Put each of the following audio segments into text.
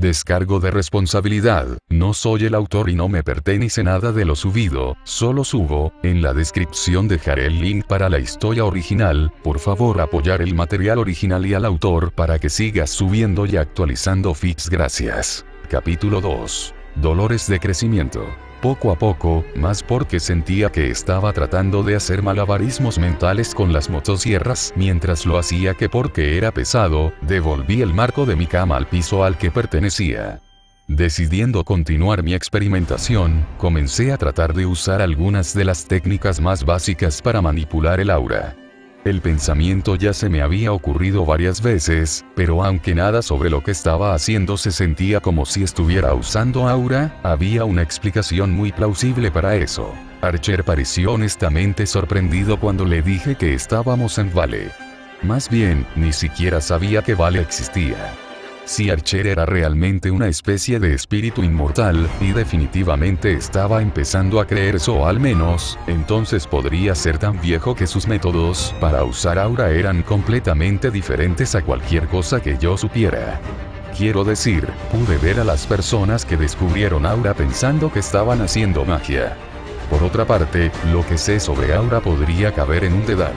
Descargo de responsabilidad, no soy el autor y no me pertenece nada de lo subido, solo subo, en la descripción dejaré el link para la historia original, por favor apoyar el material original y al autor para que sigas subiendo y actualizando feeds gracias. Capítulo 2. Dolores de crecimiento. Poco a poco, más porque sentía que estaba tratando de hacer malabarismos mentales con las motosierras mientras lo hacía que porque era pesado, devolví el marco de mi cama al piso al que pertenecía. Decidiendo continuar mi experimentación, comencé a tratar de usar algunas de las técnicas más básicas para manipular el aura. El pensamiento ya se me había ocurrido varias veces, pero aunque nada sobre lo que estaba haciendo se sentía como si estuviera usando aura, había una explicación muy plausible para eso. Archer pareció honestamente sorprendido cuando le dije que estábamos en Vale. Más bien, ni siquiera sabía que Vale existía. Si Archer era realmente una especie de espíritu inmortal, y definitivamente estaba empezando a creer eso o al menos, entonces podría ser tan viejo que sus métodos para usar aura eran completamente diferentes a cualquier cosa que yo supiera. Quiero decir, pude ver a las personas que descubrieron aura pensando que estaban haciendo magia. Por otra parte, lo que sé sobre aura podría caber en un dedal.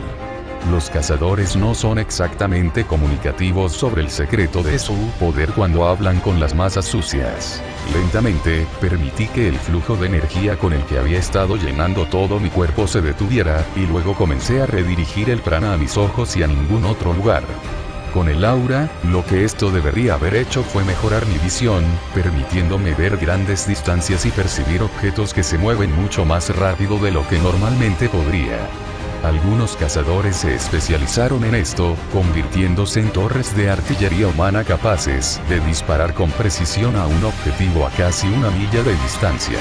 Los cazadores no son exactamente comunicativos sobre el secreto de su poder cuando hablan con las masas sucias. Lentamente, permití que el flujo de energía con el que había estado llenando todo mi cuerpo se detuviera, y luego comencé a redirigir el prana a mis ojos y a ningún otro lugar. Con el aura, lo que esto debería haber hecho fue mejorar mi visión, permitiéndome ver grandes distancias y percibir objetos que se mueven mucho más rápido de lo que normalmente podría. Algunos cazadores se especializaron en esto, convirtiéndose en torres de artillería humana capaces de disparar con precisión a un objetivo a casi una milla de distancia.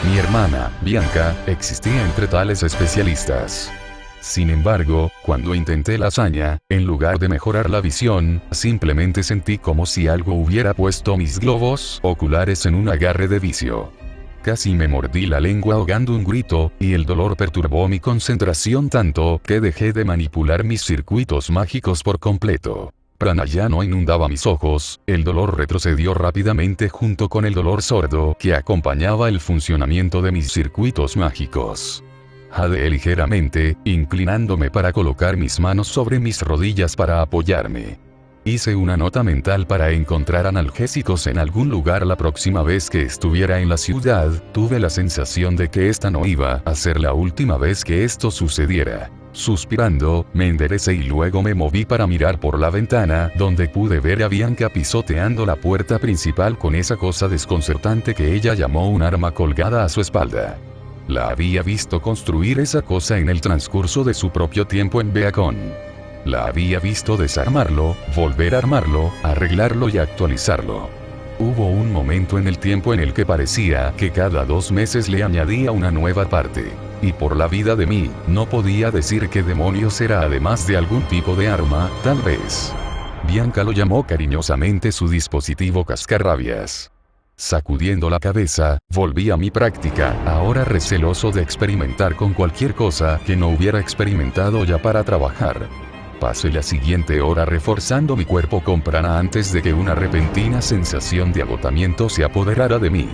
Mi hermana, Bianca, existía entre tales especialistas. Sin embargo, cuando intenté la hazaña, en lugar de mejorar la visión, simplemente sentí como si algo hubiera puesto mis globos oculares en un agarre de vicio. Casi me mordí la lengua ahogando un grito, y el dolor perturbó mi concentración tanto que dejé de manipular mis circuitos mágicos por completo. Prana ya no inundaba mis ojos, el dolor retrocedió rápidamente junto con el dolor sordo que acompañaba el funcionamiento de mis circuitos mágicos. Jadeé ligeramente, inclinándome para colocar mis manos sobre mis rodillas para apoyarme. Hice una nota mental para encontrar analgésicos en algún lugar la próxima vez que estuviera en la ciudad. Tuve la sensación de que esta no iba a ser la última vez que esto sucediera. Suspirando, me enderecé y luego me moví para mirar por la ventana, donde pude ver a Bianca pisoteando la puerta principal con esa cosa desconcertante que ella llamó un arma colgada a su espalda. La había visto construir esa cosa en el transcurso de su propio tiempo en Beacon. La había visto desarmarlo, volver a armarlo, arreglarlo y actualizarlo. Hubo un momento en el tiempo en el que parecía que cada 2 meses le añadía una nueva parte. Y por la vida de mí, no podía decir qué demonios era además de algún tipo de arma, tal vez. Bianca lo llamó cariñosamente su dispositivo cascarrabias. Sacudiendo la cabeza, volví a mi práctica, ahora receloso de experimentar con cualquier cosa que no hubiera experimentado ya para trabajar. Pasé la siguiente hora reforzando mi cuerpo con prana antes de que una repentina sensación de agotamiento se apoderara de mí.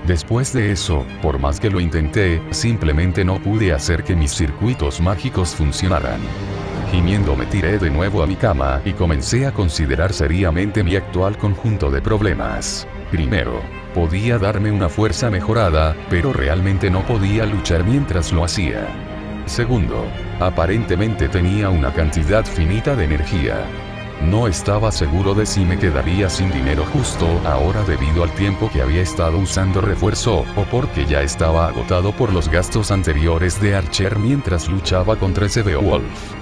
Después de eso, por más que lo intenté, simplemente no pude hacer que mis circuitos mágicos funcionaran. Gimiendo me tiré de nuevo a mi cama y comencé a considerar seriamente mi actual conjunto de problemas. Primero, podía darme una fuerza mejorada, pero realmente no podía luchar mientras lo hacía. Segundo, aparentemente tenía una cantidad finita de energía. No estaba seguro de si me quedaría sin dinero justo ahora debido al tiempo que había estado usando refuerzo, o porque ya estaba agotado por los gastos anteriores de Archer mientras luchaba contra ese Beowulf.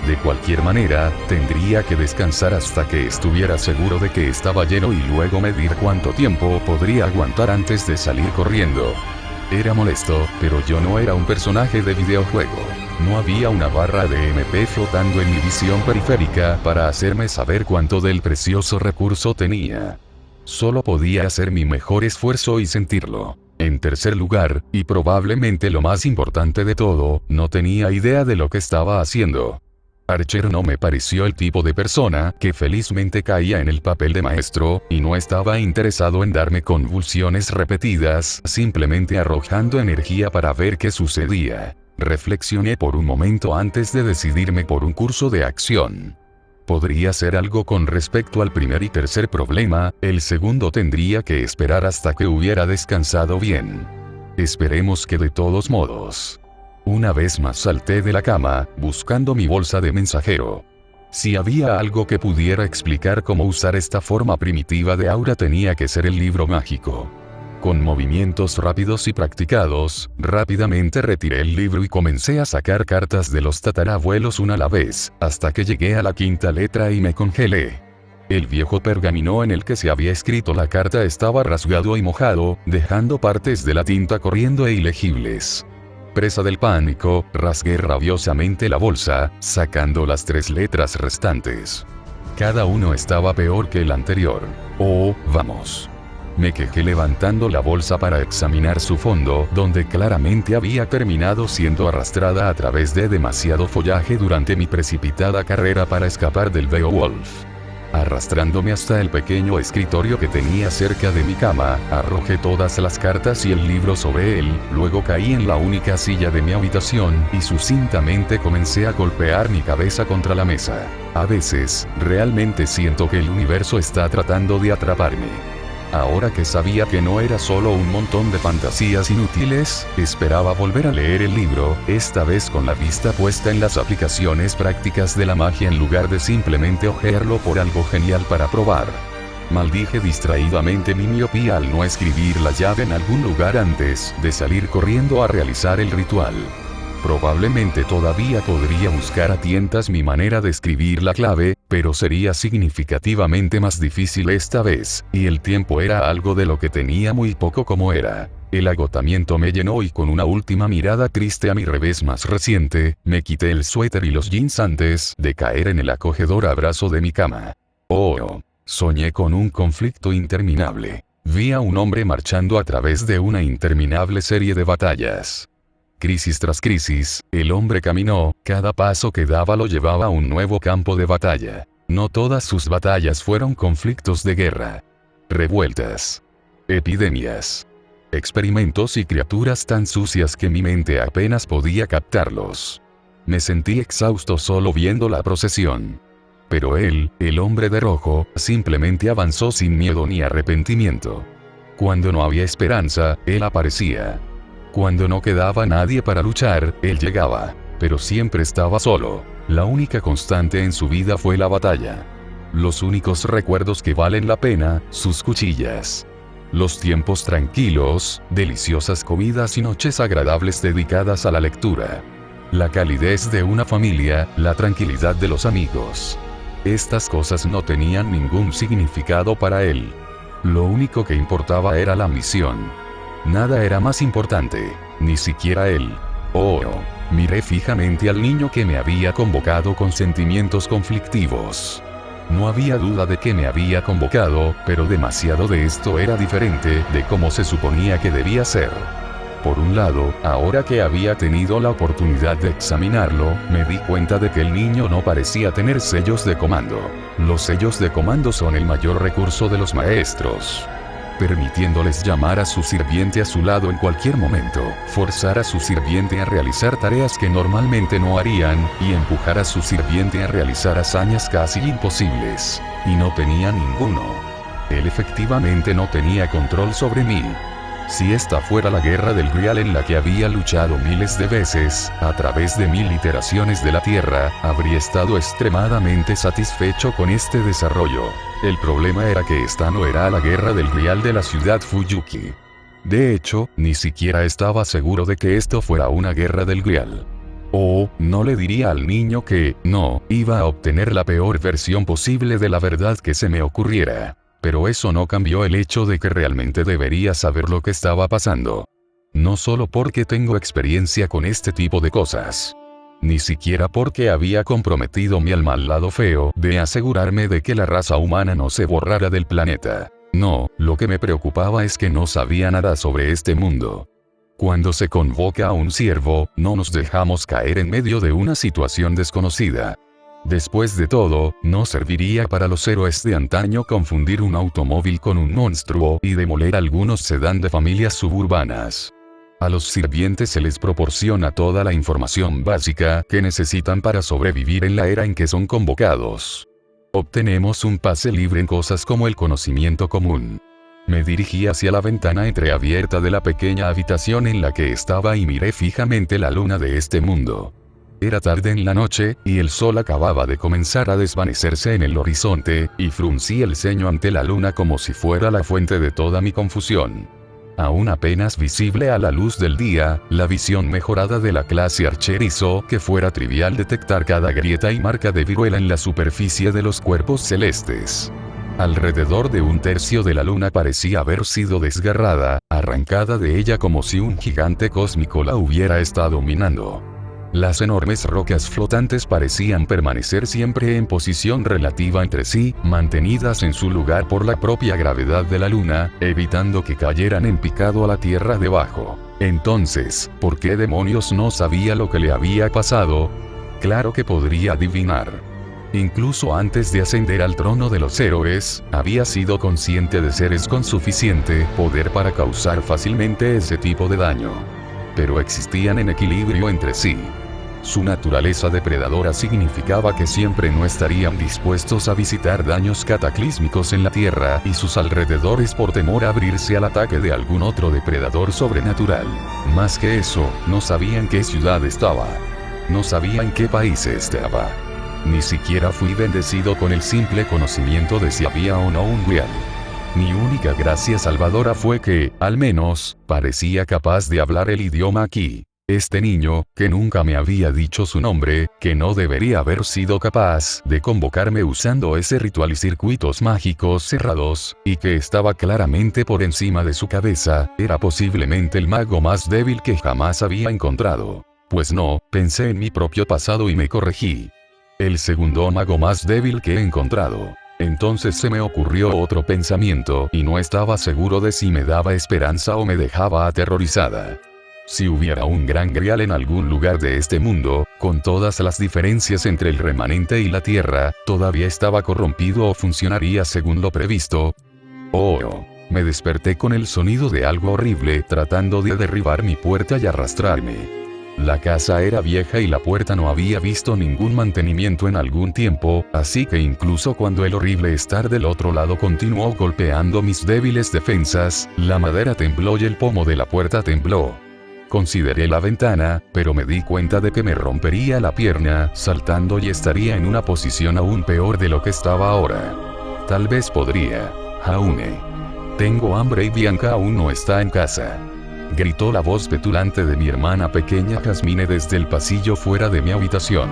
De cualquier manera, tendría que descansar hasta que estuviera seguro de que estaba lleno y luego medir cuánto tiempo podría aguantar antes de salir corriendo. Era molesto, pero yo no era un personaje de videojuego. No había una barra de MP flotando en mi visión periférica para hacerme saber cuánto del precioso recurso tenía. Solo podía hacer mi mejor esfuerzo y sentirlo. En tercer lugar, y probablemente lo más importante de todo, no tenía idea de lo que estaba haciendo. Archer no me pareció el tipo de persona que felizmente caía en el papel de maestro, y no estaba interesado en darme convulsiones repetidas, simplemente arrojando energía para ver qué sucedía. Reflexioné por un momento antes de decidirme por un curso de acción. Podría ser algo con respecto al primer y tercer problema, el segundo tendría que esperar hasta que hubiera descansado bien. Esperemos que de todos modos. Una vez más salté de la cama, buscando mi bolsa de mensajero. Si había algo que pudiera explicar cómo usar esta forma primitiva de aura, tenía que ser el libro mágico. Con movimientos rápidos y practicados, rápidamente retiré el libro y comencé a sacar cartas de los tatarabuelos una a la vez, hasta que llegué a la quinta letra y me congelé. El viejo pergamino en el que se había escrito la carta estaba rasgado y mojado, dejando partes de la tinta corriendo e ilegibles. Presa del pánico, rasgué rabiosamente la bolsa, sacando las 3 letras restantes. Cada uno estaba peor que el anterior. Oh, vamos. Me quejé levantando la bolsa para examinar su fondo, donde claramente había terminado siendo arrastrada a través de demasiado follaje durante mi precipitada carrera para escapar del Beowulf. Arrastrándome hasta el pequeño escritorio que tenía cerca de mi cama, arrojé todas las cartas y el libro sobre él, luego caí en la única silla de mi habitación, y sucintamente comencé a golpear mi cabeza contra la mesa. A veces, realmente siento que el universo está tratando de atraparme. Ahora que sabía que no era solo un montón de fantasías inútiles, esperaba volver a leer el libro, esta vez con la vista puesta en las aplicaciones prácticas de la magia en lugar de simplemente hojearlo por algo genial para probar. Maldije distraídamente mi miopía al no escribir la llave en algún lugar antes de salir corriendo a realizar el ritual. Probablemente todavía podría buscar a tientas mi manera de escribir la clave, pero sería significativamente más difícil esta vez, y el tiempo era algo de lo que tenía muy poco como era. El agotamiento me llenó y con una última mirada triste a mi revés más reciente, me quité el suéter y los jeans antes de caer en el acogedor abrazo de mi cama. Oh, soñé con un conflicto interminable. Vi a un hombre marchando a través de una interminable serie de batallas. Crisis tras crisis, el hombre caminó, cada paso que daba lo llevaba a un nuevo campo de batalla. No todas sus batallas fueron conflictos de guerra. Revueltas. Epidemias. Experimentos y criaturas tan sucias que mi mente apenas podía captarlos. Me sentí exhausto solo viendo la procesión. Pero él, el hombre de rojo, simplemente avanzó sin miedo ni arrepentimiento. Cuando no había esperanza, él aparecía. Cuando no quedaba nadie para luchar, él llegaba. Pero siempre estaba solo. La única constante en su vida fue la batalla. Los únicos recuerdos que valen la pena, sus cuchillas. Los tiempos tranquilos, deliciosas comidas y noches agradables dedicadas a la lectura. La calidez de una familia, la tranquilidad de los amigos. Estas cosas no tenían ningún significado para él. Lo único que importaba era la misión. Nada era más importante, ni siquiera él. Oh, miré fijamente al niño que me había convocado con sentimientos conflictivos. No había duda de que me había convocado, pero demasiado de esto era diferente de cómo se suponía que debía ser. Por un lado, ahora que había tenido la oportunidad de examinarlo, me di cuenta de que el niño no parecía tener sellos de comando. Los sellos de comando son el mayor recurso de los maestros. Permitiéndoles llamar a su sirviente a su lado en cualquier momento, forzar a su sirviente a realizar tareas que normalmente no harían, y empujar a su sirviente a realizar hazañas casi imposibles. Y no tenía ninguno. Él efectivamente no tenía control sobre mí. Si esta fuera la guerra del Grial en la que había luchado miles de veces, a través de 1000 iteraciones de la Tierra, habría estado extremadamente satisfecho con este desarrollo. El problema era que esta no era la guerra del Grial de la ciudad Fuyuki. De hecho, ni siquiera estaba seguro de que esto fuera una guerra del Grial. O, no le diría al niño que, no, iba a obtener la peor versión posible de la verdad que se me ocurriera. Pero eso no cambió el hecho de que realmente debería saber lo que estaba pasando. No solo porque tengo experiencia con este tipo de cosas. Ni siquiera porque había comprometido mi alma al lado feo de asegurarme de que la raza humana no se borrara del planeta. No, lo que me preocupaba es que no sabía nada sobre este mundo. Cuando se convoca a un siervo, no nos dejamos caer en medio de una situación desconocida. Después de todo, no serviría para los héroes de antaño confundir un automóvil con un monstruo y demoler algunos sedán de familias suburbanas. A los sirvientes se les proporciona toda la información básica que necesitan para sobrevivir en la era en que son convocados. Obtenemos un pase libre en cosas como el conocimiento común. Me dirigí hacia la ventana entreabierta de la pequeña habitación en la que estaba y miré fijamente la luna de este mundo. Era tarde en la noche, y el sol acababa de comenzar a desvanecerse en el horizonte, y fruncí el ceño ante la luna como si fuera la fuente de toda mi confusión. Aún apenas visible a la luz del día, la visión mejorada de la clase Archer hizo que fuera trivial detectar cada grieta y marca de viruela en la superficie de los cuerpos celestes. Alrededor de un tercio de la luna parecía haber sido desgarrada, arrancada de ella como si un gigante cósmico la hubiera estado minando. Las enormes rocas flotantes parecían permanecer siempre en posición relativa entre sí, mantenidas en su lugar por la propia gravedad de la luna, evitando que cayeran en picado a la tierra debajo. Entonces, ¿por qué demonios no sabía lo que le había pasado? Claro que podría adivinar. Incluso antes de ascender al trono de los héroes, había sido consciente de seres con suficiente poder para causar fácilmente ese tipo de daño. Pero existían en equilibrio entre sí. Su naturaleza depredadora significaba que siempre no estarían dispuestos a visitar daños cataclísmicos en la Tierra y sus alrededores por temor a abrirse al ataque de algún otro depredador sobrenatural. Más que eso, no sabían qué ciudad estaba. No sabía en qué país estaba. Ni siquiera fui bendecido con el simple conocimiento de si había o no un Grial. Mi única gracia salvadora fue que, al menos, parecía capaz de hablar el idioma aquí. Este niño, que nunca me había dicho su nombre, que no debería haber sido capaz de convocarme usando ese ritual y circuitos mágicos cerrados, y que estaba claramente por encima de su cabeza, era posiblemente el mago más débil que jamás había encontrado. Pues no, pensé en mi propio pasado y me corregí. El segundo mago más débil que he encontrado. Entonces se me ocurrió otro pensamiento y no estaba seguro de si me daba esperanza o me dejaba aterrorizada. Si hubiera un gran Grial en algún lugar de este mundo, con todas las diferencias entre el remanente y la Tierra, ¿todavía estaba corrompido o funcionaría según lo previsto? Oh. Me desperté con el sonido de algo horrible tratando de derribar mi puerta y arrastrarme. La casa era vieja y la puerta no había visto ningún mantenimiento en algún tiempo, así que incluso cuando el horrible estar del otro lado continuó golpeando mis débiles defensas, la madera tembló y el pomo de la puerta tembló. Consideré la ventana, pero me di cuenta de que me rompería la pierna, saltando y estaría en una posición aún peor de lo que estaba ahora. Tal vez podría. Jaune. Tengo hambre y Bianca aún no está en casa. Gritó la voz petulante de mi hermana pequeña Jasmine desde el pasillo fuera de mi habitación.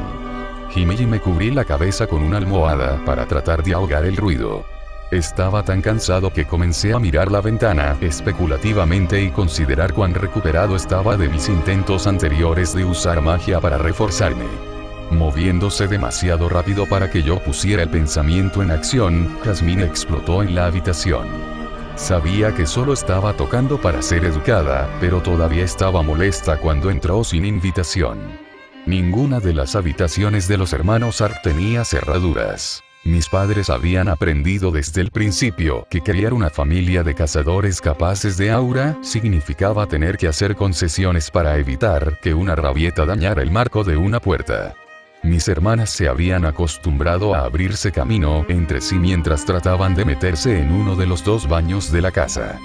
Gimí y me cubrí la cabeza con una almohada para tratar de ahogar el ruido. Estaba tan cansado que comencé a mirar la ventana especulativamente y considerar cuán recuperado estaba de mis intentos anteriores de usar magia para reforzarme. Moviéndose demasiado rápido para que yo pusiera el pensamiento en acción, Jasmine explotó en la habitación. Sabía que solo estaba tocando para ser educada, pero todavía estaba molesta cuando entró sin invitación. Ninguna de las habitaciones de los hermanos Ark tenía cerraduras. Mis padres habían aprendido desde el principio que criar una familia de cazadores capaces de aura significaba tener que hacer concesiones para evitar que una rabieta dañara el marco de una puerta. Mis hermanas se habían acostumbrado a abrirse camino entre sí mientras trataban de meterse en uno de los dos baños de la casa.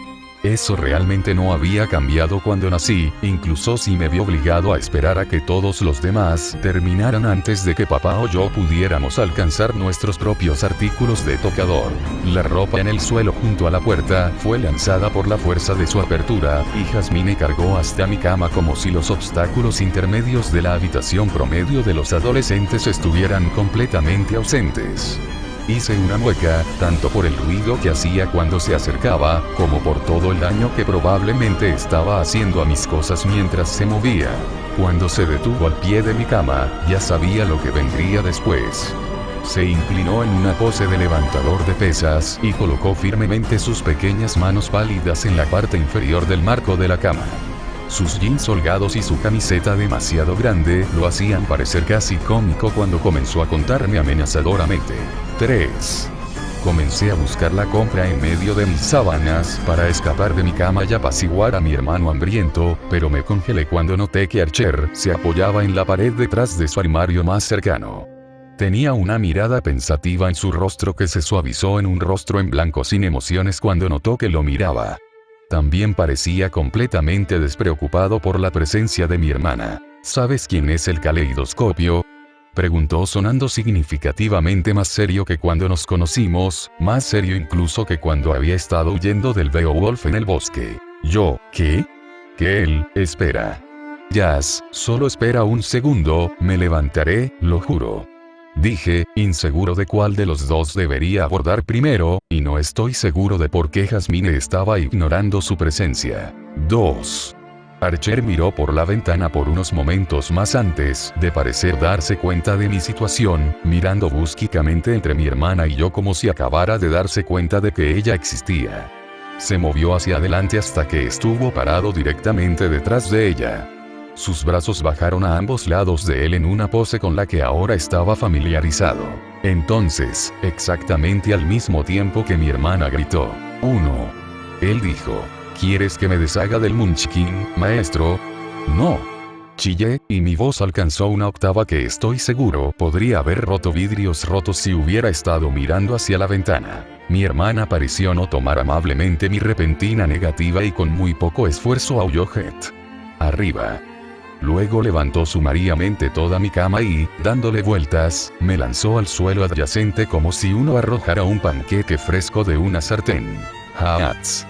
Eso realmente no había cambiado cuando nací, incluso si me vi obligado a esperar a que todos los demás terminaran antes de que papá o yo pudiéramos alcanzar nuestros propios artículos de tocador. La ropa en el suelo junto a la puerta fue lanzada por la fuerza de su apertura, y Jasmine cargó hasta mi cama como si los obstáculos intermedios de la habitación promedio de los adolescentes estuvieran completamente ausentes. Hice una mueca, tanto por el ruido que hacía cuando se acercaba, como por todo el daño que probablemente estaba haciendo a mis cosas mientras se movía. Cuando se detuvo al pie de mi cama, ya sabía lo que vendría después. Se inclinó en una pose de levantador de pesas y colocó firmemente sus pequeñas manos pálidas en la parte inferior del marco de la cama. Sus jeans holgados y su camiseta demasiado grande lo hacían parecer casi cómico cuando comenzó a contarme amenazadoramente. 3. Comencé a buscar la compra en medio de mis sábanas para escapar de mi cama y apaciguar a mi hermano hambriento, pero me congelé cuando noté que Archer se apoyaba en la pared detrás de su armario más cercano. Tenía una mirada pensativa en su rostro que se suavizó en un rostro en blanco sin emociones cuando notó que lo miraba. También parecía completamente despreocupado por la presencia de mi hermana. ¿Sabes quién es el caleidoscopio?, preguntó sonando significativamente más serio que cuando nos conocimos, más serio incluso que cuando había estado huyendo del Beowulf en el bosque. Yo, ¿qué? Que él, espera. Jazz, solo espera un segundo, me levantaré, lo juro. Dije, inseguro de cuál de los dos debería abordar primero, y no estoy seguro de por qué Jasmine estaba ignorando su presencia. 2. Archer miró por la ventana por unos momentos más antes de parecer darse cuenta de mi situación, mirando búsquicamente entre mi hermana y yo como si acabara de darse cuenta de que ella existía. Se movió hacia adelante hasta que estuvo parado directamente detrás de ella. Sus brazos bajaron a ambos lados de él en una pose con la que ahora estaba familiarizado. Entonces, exactamente al mismo tiempo que mi hermana gritó, 1. Él dijo, ¿quieres que me deshaga del Munchkin, maestro? No. Chillé, y mi voz alcanzó una octava que estoy seguro podría haber roto vidrios rotos si hubiera estado mirando hacia la ventana. Mi hermana pareció no tomar amablemente mi repentina negativa y con muy poco esfuerzo aulló Het. Arriba. Luego levantó sumariamente toda mi cama y, dándole vueltas, me lanzó al suelo adyacente como si uno arrojara un panqueque fresco de una sartén. ¡Hats!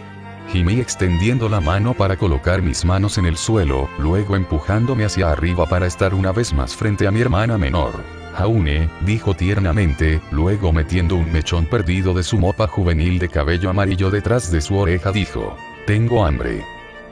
Gemí extendiendo la mano para colocar mis manos en el suelo, luego empujándome hacia arriba para estar una vez más frente a mi hermana menor. Jaune, dijo tiernamente, luego metiendo un mechón perdido de su mopa juvenil de cabello amarillo detrás de su oreja dijo, tengo hambre.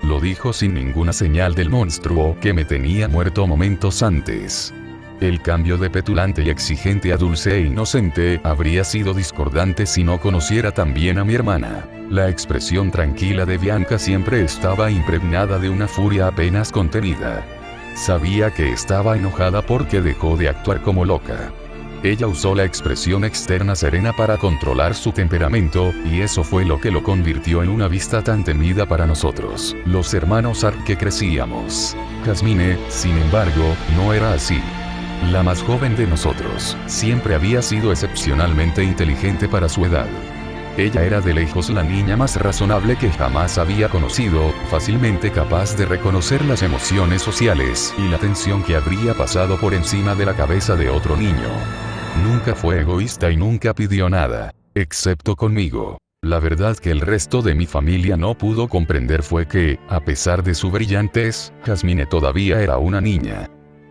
Lo dijo sin ninguna señal del monstruo que me tenía muerto momentos antes. El cambio de petulante y exigente a dulce e inocente habría sido discordante si no conociera también a mi hermana. La expresión tranquila de Bianca siempre estaba impregnada de una furia apenas contenida. Sabía que estaba enojada porque dejó de actuar como loca. Ella usó la expresión externa serena para controlar su temperamento, y eso fue lo que lo convirtió en una vista tan temida para nosotros, los hermanos Ark que crecíamos. Jasmine, sin embargo, no era así. La más joven de nosotros, siempre había sido excepcionalmente inteligente para su edad. Ella era de lejos la niña más razonable que jamás había conocido, fácilmente capaz de reconocer las emociones sociales y la tensión que habría pasado por encima de la cabeza de otro niño. Nunca fue egoísta y nunca pidió nada, excepto conmigo. La verdad que el resto de mi familia no pudo comprender fue que, a pesar de su brillantez, Jasmine todavía era una niña.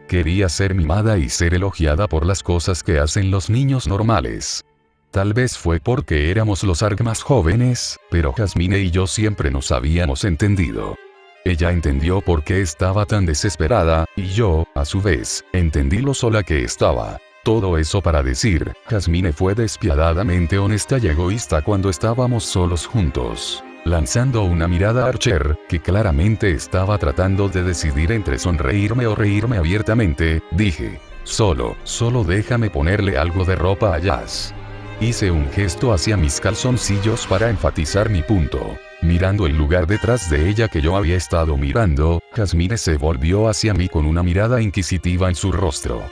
Quería ser mimada y ser elogiada por las cosas que hacen los niños normales. Tal vez fue porque éramos los Ark más jóvenes, pero Jasmine y yo siempre nos habíamos entendido. Ella entendió por qué estaba tan desesperada, y yo, a su vez, entendí lo sola que estaba. Todo eso para decir, Jasmine fue despiadadamente honesta y egoísta cuando estábamos solos juntos. Lanzando una mirada a Archer, que claramente estaba tratando de decidir entre sonreírme o reírme abiertamente, dije, solo déjame ponerle algo de ropa a Jazz. Hice un gesto hacia mis calzoncillos para enfatizar mi punto. Mirando el lugar detrás de ella que yo había estado mirando, Jasmine se volvió hacia mí con una mirada inquisitiva en su rostro.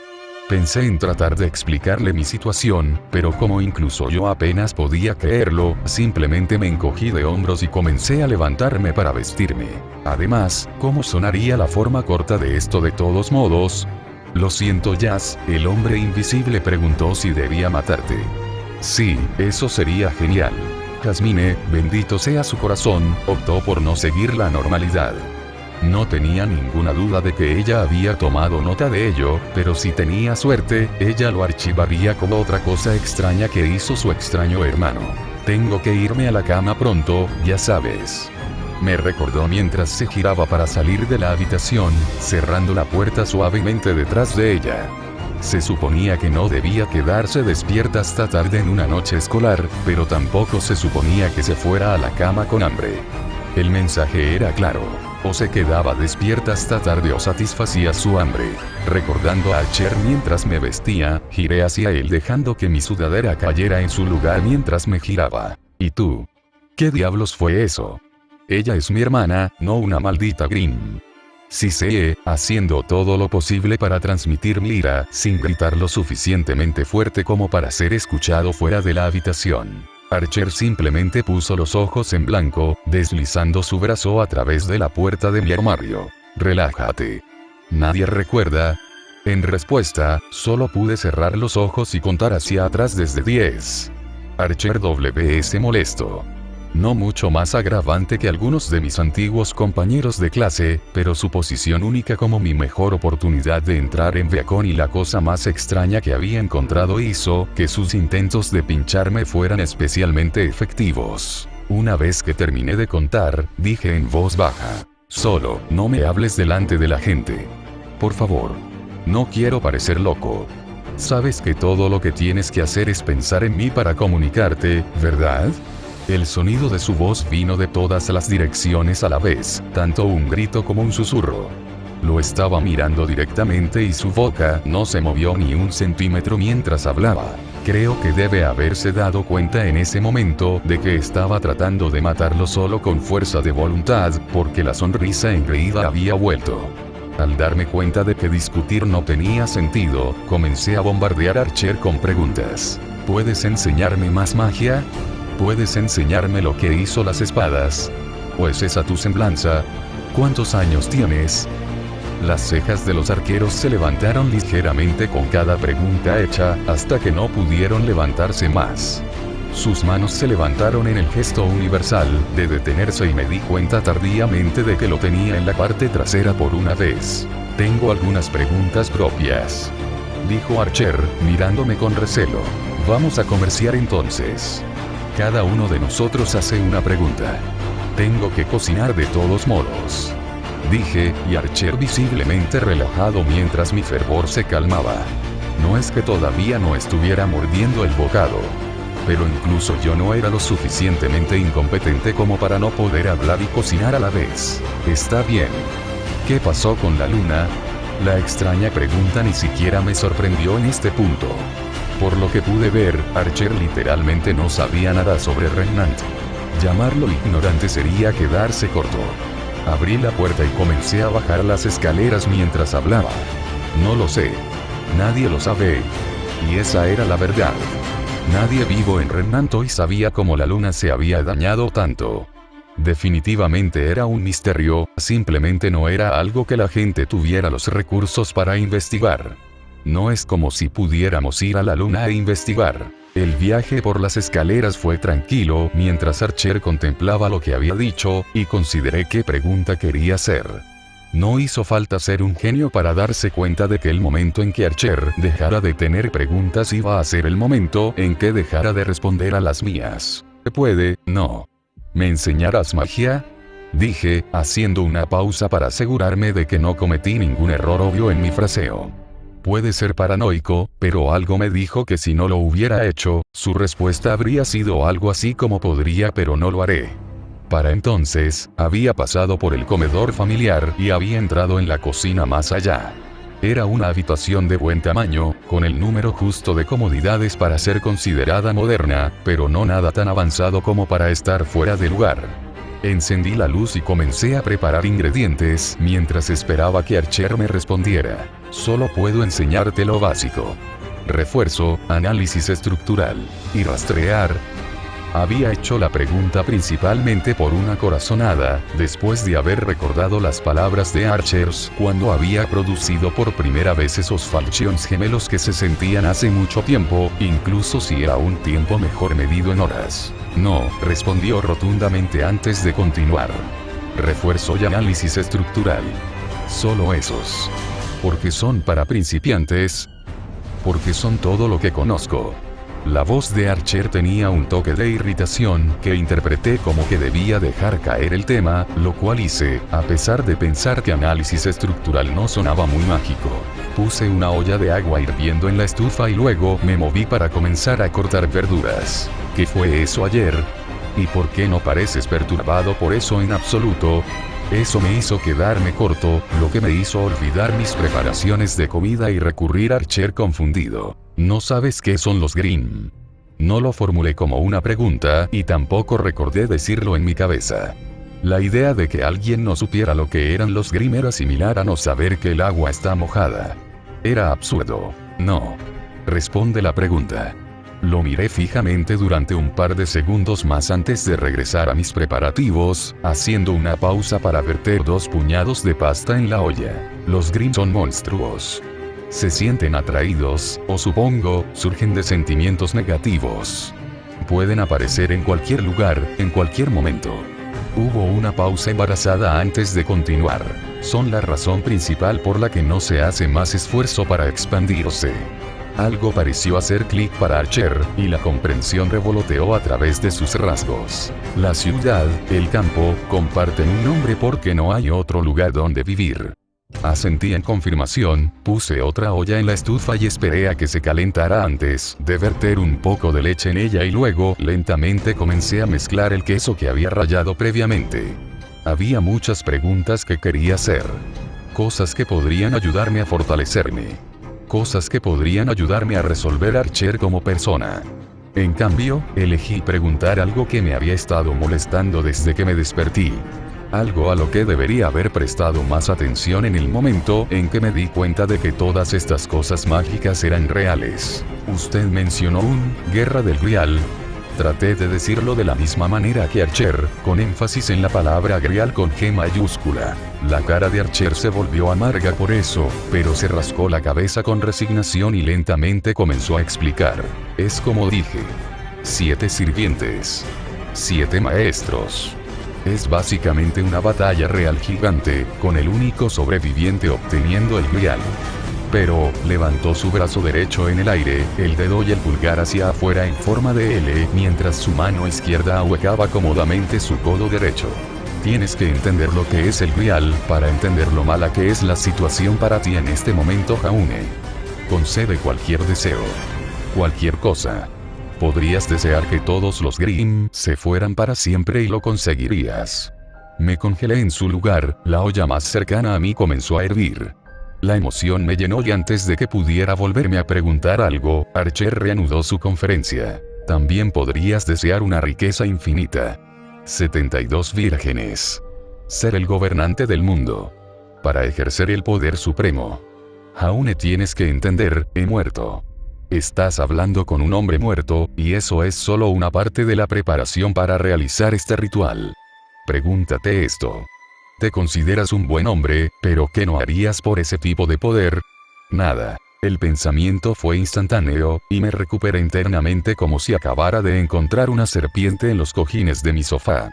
Pensé en tratar de explicarle mi situación, pero como incluso yo apenas podía creerlo, simplemente me encogí de hombros y comencé a levantarme para vestirme. Además, ¿cómo sonaría la forma corta de esto de todos modos? Lo siento, Jazz, el hombre invisible preguntó si debía matarte. Sí, eso sería genial. Jasmine, bendito sea su corazón, optó por no seguir la normalidad. No tenía ninguna duda de que ella había tomado nota de ello, pero si tenía suerte, ella lo archivaría como otra cosa extraña que hizo su extraño hermano. Tengo que irme a la cama pronto, ya sabes. Me recordó mientras se giraba para salir de la habitación, cerrando la puerta suavemente detrás de ella. Se suponía que no debía quedarse despierta hasta tarde en una noche escolar, pero tampoco se suponía que se fuera a la cama con hambre. El mensaje era claro. o se quedaba despierta hasta tarde o satisfacía su hambre. Recordando a Archer mientras me vestía, giré hacia él dejando que mi sudadera cayera en su lugar mientras me giraba. ¿Y tú? ¿Qué diablos fue eso? Ella es mi hermana, no una maldita Grimm. Sí sé, haciendo todo lo posible para transmitir mi ira, sin gritar lo suficientemente fuerte como para ser escuchado fuera de la habitación. Archer simplemente puso los ojos en blanco, deslizando su brazo a través de la puerta de mi armario. Relájate. ¿Nadie recuerda? En respuesta, solo pude cerrar los ojos y contar hacia atrás desde 10. Archer WS molesto. No mucho más agravante que algunos de mis antiguos compañeros de clase, pero su posición única como mi mejor oportunidad de entrar en Viacom y la cosa más extraña que había encontrado hizo que sus intentos de pincharme fueran especialmente efectivos. Una vez que terminé de contar, dije en voz baja: solo, no me hables delante de la gente. Por favor. No quiero parecer loco. Sabes que todo lo que tienes que hacer es pensar en mí para comunicarte, ¿verdad? El sonido de su voz vino de todas las direcciones a la vez, tanto un grito como un susurro. Lo estaba mirando directamente y su boca no se movió ni un centímetro mientras hablaba. Creo que debe haberse dado cuenta en ese momento de que estaba tratando de matarlo solo con fuerza de voluntad, porque la sonrisa engreída había vuelto. Al darme cuenta de que discutir no tenía sentido, comencé a bombardear a Archer con preguntas. ¿Puedes enseñarme más magia? ¿Puedes enseñarme lo que hizo las espadas? ¿O es esa tu semblanza? ¿Cuántos años tienes? Las cejas de los arqueros se levantaron ligeramente con cada pregunta hecha, hasta que no pudieron levantarse más. Sus manos se levantaron en el gesto universal de detenerse y me di cuenta tardíamente de que lo tenía en la parte trasera por una vez. Tengo algunas preguntas propias, dijo Archer, mirándome con recelo. Vamos a comerciar entonces. Cada uno de nosotros hace una pregunta. Tengo que cocinar de todos modos, dije, y Archer visiblemente relajado mientras mi fervor se calmaba. No es que todavía no estuviera mordiendo el bocado, pero incluso yo no era lo suficientemente incompetente como para no poder hablar y cocinar a la vez. Está bien. ¿Qué pasó con la luna? La extraña pregunta ni siquiera me sorprendió en este punto. Por lo que pude ver, Archer literalmente no sabía nada sobre Remnant. Llamarlo ignorante sería quedarse corto. Abrí la puerta y comencé a bajar las escaleras mientras hablaba. No lo sé. Nadie lo sabe. Y esa era la verdad. Nadie vivo en Remnant hoy sabía cómo la luna se había dañado tanto. Definitivamente era un misterio, simplemente no era algo que la gente tuviera los recursos para investigar. No es como si pudiéramos ir a la luna e investigar. El viaje por las escaleras fue tranquilo mientras Archer contemplaba lo que había dicho, y consideré qué pregunta quería hacer. No hizo falta ser un genio para darse cuenta de que el momento en que Archer dejara de tener preguntas iba a ser el momento en que dejara de responder a las mías. ¿Se puede? No. ¿Me enseñarás magia? Dije, haciendo una pausa para asegurarme de que no cometí ningún error obvio en mi fraseo. Puede ser paranoico, pero algo me dijo que si no lo hubiera hecho, su respuesta habría sido algo así como podría pero no lo haré. Para entonces, había pasado por el comedor familiar y había entrado en la cocina más allá. Era una habitación de buen tamaño, con el número justo de comodidades para ser considerada moderna, pero no nada tan avanzado como para estar fuera de lugar. Encendí la luz y comencé a preparar ingredientes mientras esperaba que Archer me respondiera. Solo puedo enseñarte lo básico. Refuerzo, análisis estructural y rastrear. Había hecho la pregunta principalmente por una corazonada, después de haber recordado las palabras de Archers cuando había producido por primera vez esos falchions gemelos que se sentían hace mucho tiempo, incluso si era un tiempo mejor medido en horas. No, respondió rotundamente antes de continuar. Refuerzo y análisis estructural. Solo esos. Porque son para principiantes. Porque son todo lo que conozco. La voz de Archer tenía un toque de irritación que interpreté como que debía dejar caer el tema, lo cual hice, a pesar de pensar que análisis estructural no sonaba muy mágico. Puse una olla de agua hirviendo en la estufa y luego me moví para comenzar a cortar verduras. ¿Qué fue eso ayer? ¿Y por qué no pareces perturbado por eso en absoluto? Eso me hizo quedarme corto, lo que me hizo olvidar mis preparaciones de comida y recurrir a Archer confundido. ¿No sabes qué son los Grimm? No lo formulé como una pregunta, y tampoco recordé decirlo en mi cabeza. La idea de que alguien no supiera lo que eran los Grimm era similar a no saber que el agua está mojada. Era absurdo. No. Responde la pregunta. Lo miré fijamente durante un par de segundos más antes de regresar a mis preparativos, haciendo una pausa para verter 2 puñados de pasta en la olla. Los Grimm son monstruos. Se sienten atraídos, o supongo, surgen de sentimientos negativos. Pueden aparecer en cualquier lugar, en cualquier momento. Hubo una pausa embarazada antes de continuar. Son la razón principal por la que no se hace más esfuerzo para expandirse. Algo pareció hacer clic para Archer, y la comprensión revoloteó a través de sus rasgos. La ciudad, el campo, comparten un nombre porque no hay otro lugar donde vivir. Asentí en confirmación, puse otra olla en la estufa y esperé a que se calentara antes de verter un poco de leche en ella y luego, lentamente comencé a mezclar el queso que había rallado previamente. Había muchas preguntas que quería hacer. Cosas que podrían ayudarme a fortalecerme. Cosas que podrían ayudarme a resolver a Archer como persona. En cambio, elegí preguntar algo que me había estado molestando desde que me desperté. Algo a lo que debería haber prestado más atención en el momento en que me di cuenta de que todas estas cosas mágicas eran reales. Usted mencionó guerra del Grial. Traté de decirlo de la misma manera que Archer, con énfasis en la palabra Grial con G mayúscula. La cara de Archer se volvió amarga por eso, pero se rascó la cabeza con resignación y lentamente comenzó a explicar. Es como dije. 7 sirvientes. 7 maestros. Es básicamente una batalla real gigante, con el único sobreviviente obteniendo el Grial. Pero, levantó su brazo derecho en el aire, el dedo y el pulgar hacia afuera en forma de L, mientras su mano izquierda ahuecaba cómodamente su codo derecho. Tienes que entender lo que es el Grial, para entender lo mala que es la situación para ti en este momento, Jaune. Concede cualquier deseo. Cualquier cosa. Podrías desear que todos los Grimm se fueran para siempre y lo conseguirías. Me congelé en su lugar, la olla más cercana a mí comenzó a hervir. La emoción me llenó y antes de que pudiera volverme a preguntar algo, Archer reanudó su conferencia. También podrías desear una riqueza infinita. 72 vírgenes. Ser el gobernante del mundo. Para ejercer el poder supremo. Jaune, tienes que entender, he muerto. Estás hablando con un hombre muerto, y eso es solo una parte de la preparación para realizar este ritual. Pregúntate esto. Te consideras un buen hombre, pero ¿qué no harías por ese tipo de poder? Nada. El pensamiento fue instantáneo, y me recuperé internamente como si acabara de encontrar una serpiente en los cojines de mi sofá.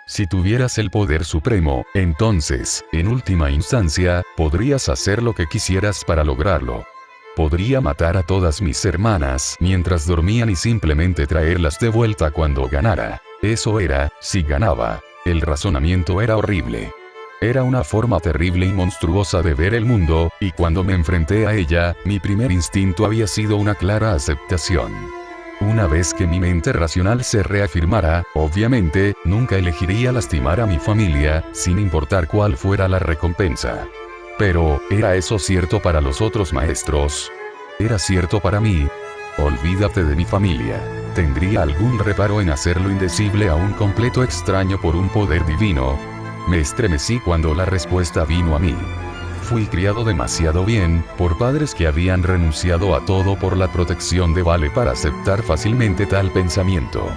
Si tuvieras el poder supremo, entonces, en última instancia, podrías hacer lo que quisieras para lograrlo. Podría matar a todas mis hermanas mientras dormían y simplemente traerlas de vuelta cuando ganara. Eso era, si ganaba. El razonamiento era horrible. Era una forma terrible y monstruosa de ver el mundo, y cuando me enfrenté a ella, mi primer instinto había sido una clara aceptación. Una vez que mi mente racional se reafirmara, obviamente, nunca elegiría lastimar a mi familia, sin importar cuál fuera la recompensa. Pero, ¿era eso cierto para los otros maestros? ¿Era cierto para mí? Olvídate de mi familia. ¿Tendría algún reparo en hacer lo indecible a un completo extraño por un poder divino? Me estremecí cuando la respuesta vino a mí. Fui criado demasiado bien, por padres que habían renunciado a todo por la protección de Vale para aceptar fácilmente tal pensamiento.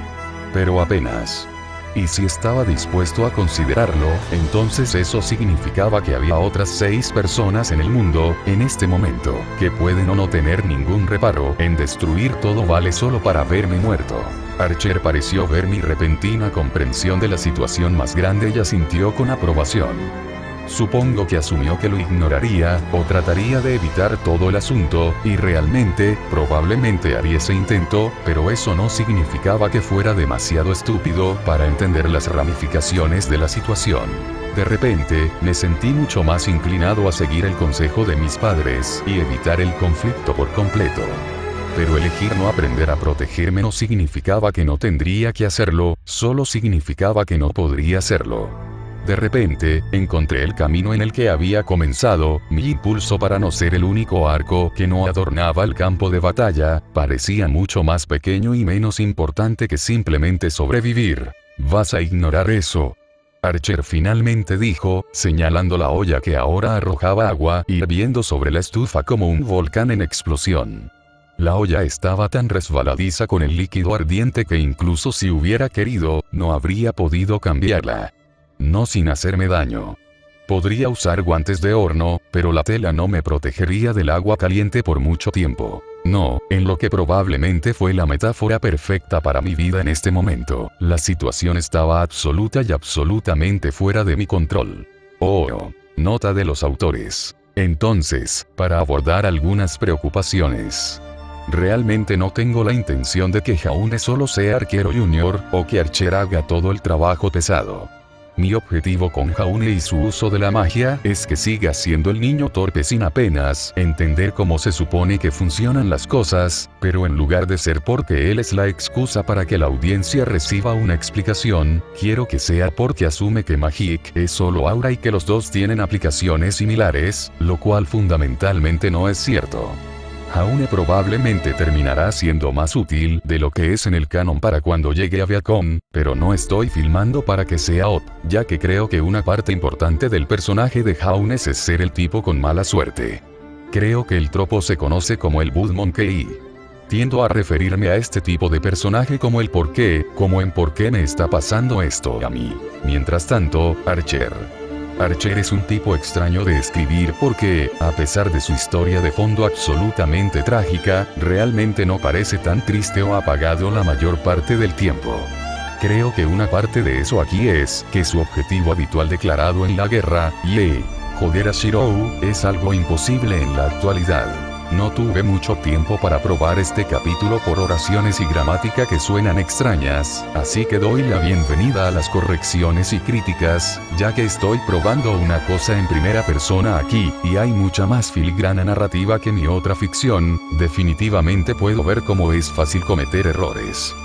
Pero apenas. Y si estaba dispuesto a considerarlo, entonces eso significaba que había otras 6 personas en el mundo, en este momento, que pueden o no tener ningún reparo en destruir todo Vale solo para verme muerto. Archer pareció ver mi repentina comprensión de la situación más grande y asintió con aprobación. Supongo que asumió que lo ignoraría, o trataría de evitar todo el asunto, y realmente, probablemente haría ese intento, pero eso no significaba que fuera demasiado estúpido para entender las ramificaciones de la situación. De repente, me sentí mucho más inclinado a seguir el consejo de mis padres, y evitar el conflicto por completo. Pero elegir no aprender a protegerme no significaba que no tendría que hacerlo, solo significaba que no podría hacerlo. De repente, encontré el camino en el que había comenzado, mi impulso para no ser el único arco que no adornaba el campo de batalla, parecía mucho más pequeño y menos importante que simplemente sobrevivir. ¿Vas a ignorar eso?, Archer finalmente dijo, señalando la olla que ahora arrojaba agua hirviendo sobre la estufa como un volcán en explosión. La olla estaba tan resbaladiza con el líquido ardiente que incluso si hubiera querido, no habría podido cambiarla. No sin hacerme daño. Podría usar guantes de horno, pero la tela no me protegería del agua caliente por mucho tiempo. No, en lo que probablemente fue la metáfora perfecta para mi vida en este momento, la situación estaba absoluta y absolutamente fuera de mi control. Oh, nota de los autores. Entonces, para abordar algunas preocupaciones. Realmente no tengo la intención de que Jaune solo sea arquero junior, o que Archer haga todo el trabajo pesado. Mi objetivo con Jaune y su uso de la magia es que siga siendo el niño torpe sin apenas entender cómo se supone que funcionan las cosas, pero en lugar de ser porque él es la excusa para que la audiencia reciba una explicación, quiero que sea porque asume que Magic es solo aura y que los dos tienen aplicaciones similares, lo cual fundamentalmente no es cierto. Jaune probablemente terminará siendo más útil de lo que es en el canon para cuando llegue a Viacom, pero no estoy filmando para que sea OP, ya que creo que una parte importante del personaje de Jaune es ser el tipo con mala suerte. Creo que el tropo se conoce como el Bud Monkey. Tiendo a referirme a este tipo de personaje como el por qué, como en por qué me está pasando esto a mí. Mientras tanto, Archer es un tipo extraño de escribir porque, a pesar de su historia de fondo absolutamente trágica, realmente no parece tan triste o apagado la mayor parte del tiempo. Creo que una parte de eso aquí es que su objetivo habitual declarado en la guerra, joder a Shirou, es algo imposible en la actualidad. No tuve mucho tiempo para probar este capítulo por oraciones y gramática que suenan extrañas, así que doy la bienvenida a las correcciones y críticas, ya que estoy probando una cosa en primera persona aquí, y hay mucha más filigrana narrativa que mi otra ficción, definitivamente puedo ver cómo es fácil cometer errores.